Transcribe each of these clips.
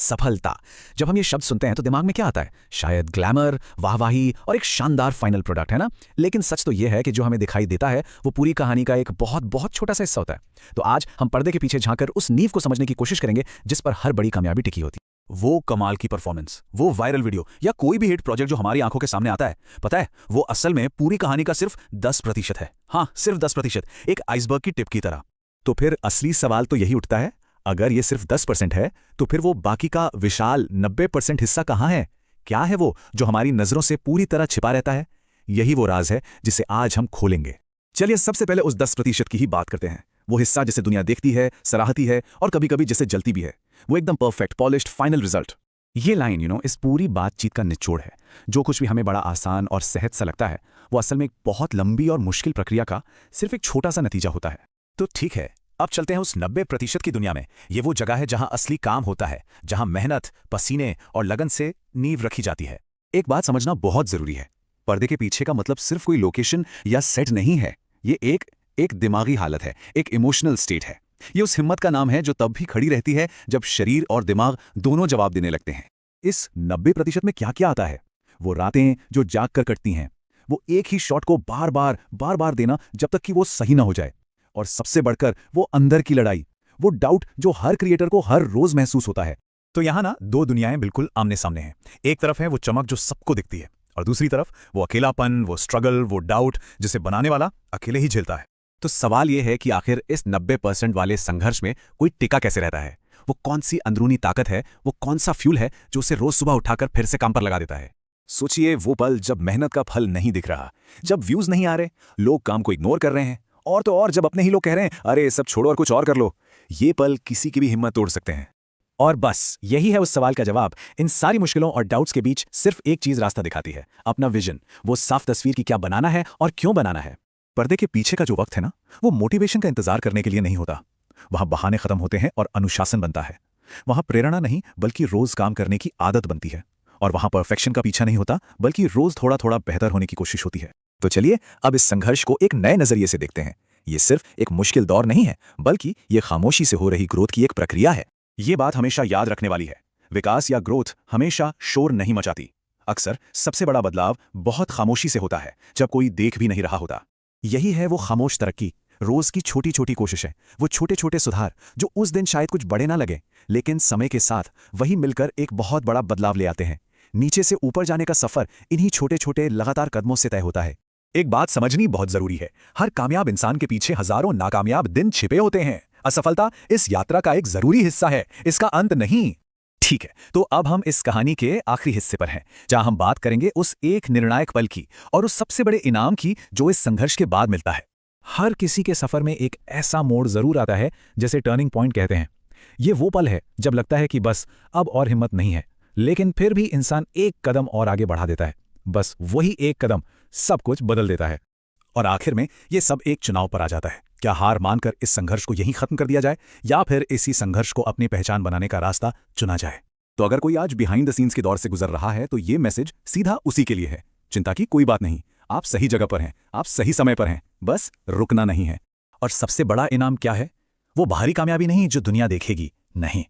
सफलता। जब हम ये शब्द सुनते हैं तो दिमाग में क्या आता है? शायद ग्लैमर, वाहवाही और एक शानदार फाइनल प्रोडक्ट, है ना? लेकिन सच तो ये है कि जो हमें दिखाई देता है वो पूरी कहानी का एक बहुत बहुत छोटा सा हिस्सा होता है। तो आज हम पर्दे के पीछे झांककर उस नींव को समझने की कोशिश करेंगे जिस पर हर बड़ी कामयाबी टिकी होती है। वो कमाल की परफॉर्मेंस, वो वायरल वीडियो या कोई भी हिट प्रोजेक्ट जो हमारी आंखों के सामने आता है, पता है वो असल में पूरी कहानी का सिर्फ 10% है। हाँ, सिर्फ 10%, एक आइसबर्ग की टिप की तरह। तो फिर असली सवाल तो यही उठता है, अगर ये सिर्फ 10% है तो फिर वो बाकी का विशाल 90% हिस्सा कहाँ है? क्या है वो जो हमारी नजरों से पूरी तरह छिपा रहता है? यही वो राज है जिसे आज हम खोलेंगे। चलिए सबसे पहले उस 10% की ही बात करते हैं। वो हिस्सा जिसे दुनिया देखती है, सराहती है और कभी कभी जिसे जलती भी है। वो एकदम परफेक्ट, पॉलिश्ड फाइनल रिजल्ट। ये लाइन इस पूरी बातचीत का निचोड़ है। जो कुछ भी हमें बड़ा आसान और सहज सा लगता है वो असल में एक बहुत लंबी और मुश्किल प्रक्रिया का सिर्फ एक छोटा सा नतीजा होता है। तो ठीक है, अब चलते हैं उस 90% की दुनिया में। ये वो जगह है जहां असली काम होता है, जहां मेहनत, पसीने और लगन से नींव रखी जाती है। एक बात समझना बहुत जरूरी है, पर्दे के पीछे का मतलब सिर्फ कोई लोकेशन या सेट नहीं है। ये एक दिमागी हालत है, एक इमोशनल स्टेट है। ये उस हिम्मत का नाम है जो तब भी खड़ी रहती है जब शरीर और दिमाग दोनों जवाब देने लगते हैं। इस 90% में क्या क्या आता है? वो रातें जो जाग कर कटती हैं, वो एक ही शॉट को बार बार देना जब तक कि वो सही ना हो जाए, और सबसे बढ़कर वो अंदर की लड़ाई, वो डाउट जो हर क्रिएटर को हर रोज महसूस होता है। तो यहाँ ना दो दुनियाएं बिल्कुल आमने सामने हैं। एक तरफ है वो चमक जो सबको दिखती है, और दूसरी तरफ वो अकेलापन, वो स्ट्रगल, वो डाउट जिसे बनाने वाला अकेले ही झेलता है। तो सवाल यह है कि आखिर इस 90% वाले संघर्ष में कोई टिका कैसे रहता है? वो कौन सी अंदरूनी ताकत है, वो कौन सा फ्यूल है जो उसे रोज सुबह उठाकर फिर से काम पर लगा देता है? सोचिए वो पल जब मेहनत का फल नहीं दिख रहा, जब व्यूज नहीं आ रहे, लोग काम को इग्नोर कर रहे हैं, और तो और जब अपने ही लोग कह रहे हैं अरे सब छोड़ो और कुछ और कर लो। ये पल किसी की भी हिम्मत तोड़ सकते हैं। और बस यही है उस सवाल का जवाब। इन सारी मुश्किलों और डाउट्स के बीच सिर्फ एक चीज रास्ता दिखाती है, अपना विजन। वो साफ तस्वीर की क्या बनाना है और क्यों बनाना है। पर्दे के पीछे का जो वक्त है ना, वो मोटिवेशन का इंतजार करने के लिए नहीं होता। वहां बहाने खत्म होते हैं और अनुशासन बनता है। वहां प्रेरणा नहीं बल्कि रोज काम करने की आदत बनती है। और वहां परफेक्शन का पीछा नहीं होता बल्कि रोज थोड़ा थोड़ा बेहतर होने की कोशिश होती है। तो चलिए अब इस संघर्ष को एक नए नजरिए से देखते हैं। ये सिर्फ एक मुश्किल दौर नहीं है, बल्कि ये खामोशी से हो रही ग्रोथ की एक प्रक्रिया है। ये बात हमेशा याद रखने वाली है। विकास या ग्रोथ हमेशा शोर नहीं मचाती। अक्सर सबसे बड़ा बदलाव बहुत खामोशी से होता है, जब कोई देख भी नहीं रहा होता। यही है वो खामोश तरक्की, रोज की छोटी छोटी कोशिशें, वो छोटे छोटे सुधार जो उस दिन शायद कुछ बड़े ना लगे, लेकिन समय के साथ वही मिलकर एक बहुत बड़ा बदलाव ले आते हैं। नीचे से ऊपर जाने का सफर इन्हीं छोटे छोटे लगातार कदमों से तय होता है। एक बात समझनी बहुत जरूरी है, हर कामयाब इंसान के पीछे हजारों नाकामयाब दिन छिपे होते हैं। असफलता इस यात्रा का एक जरूरी हिस्सा है, इसका अंत नहीं। ठीक है, तो अब हम इस कहानी के आखिरी हिस्से पर हैं, जहां हम बात करेंगे उस एक निर्णायक पल की और उस सबसे बड़े इनाम की जो इस संघर्ष के बाद मिलता है। हर किसी के सफर में एक ऐसा मोड़ जरूर आता है जिसे टर्निंग पॉइंट कहते हैं। ये वो पल है जब लगता है कि बस अब और हिम्मत नहीं है, लेकिन फिर भी इंसान एक कदम और आगे बढ़ा देता है। बस वही एक कदम सब कुछ बदल देता है। और आखिर में ये सब एक चुनाव पर आ जाता है। क्या हार मानकर इस संघर्ष को यहीं खत्म कर दिया जाए, या फिर इसी संघर्ष को अपनी पहचान बनाने का रास्ता चुना जाए? तो अगर कोई आज बिहाइंड द सीन्स के दौर से गुजर रहा है तो ये मैसेज सीधा उसी के लिए है। चिंता की कोई बात नहीं, आप सही जगह पर हैं, आप सही समय पर हैं, बस रुकना नहीं है। और सबसे बड़ा इनाम क्या है? वो बाहरी कामयाबी नहीं जो दुनिया देखेगी, नहीं।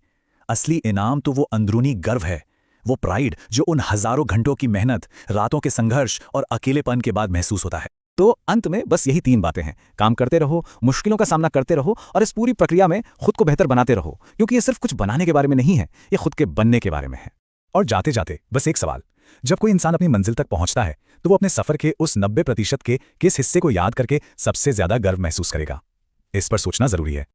असली इनाम तो वो अंदरूनी गर्व है, वो प्राइड जो उन हजारों घंटों की मेहनत, रातों के संघर्ष और अकेलेपन के बाद महसूस होता है। तो अंत में बस यही 3 बातें हैं। काम करते रहो, मुश्किलों का सामना करते रहो, और इस पूरी प्रक्रिया में खुद को बेहतर बनाते रहो, क्योंकि ये सिर्फ कुछ बनाने के बारे में नहीं है, ये खुद के बनने के बारे में है। और जाते जाते बस एक सवाल, जब कोई इंसान अपनी मंजिल तक पहुंचता है तो वो अपने सफर के उस 90% के किस हिस्से को याद करके सबसे ज्यादा गर्व महसूस करेगा? इस पर सोचना जरूरी है।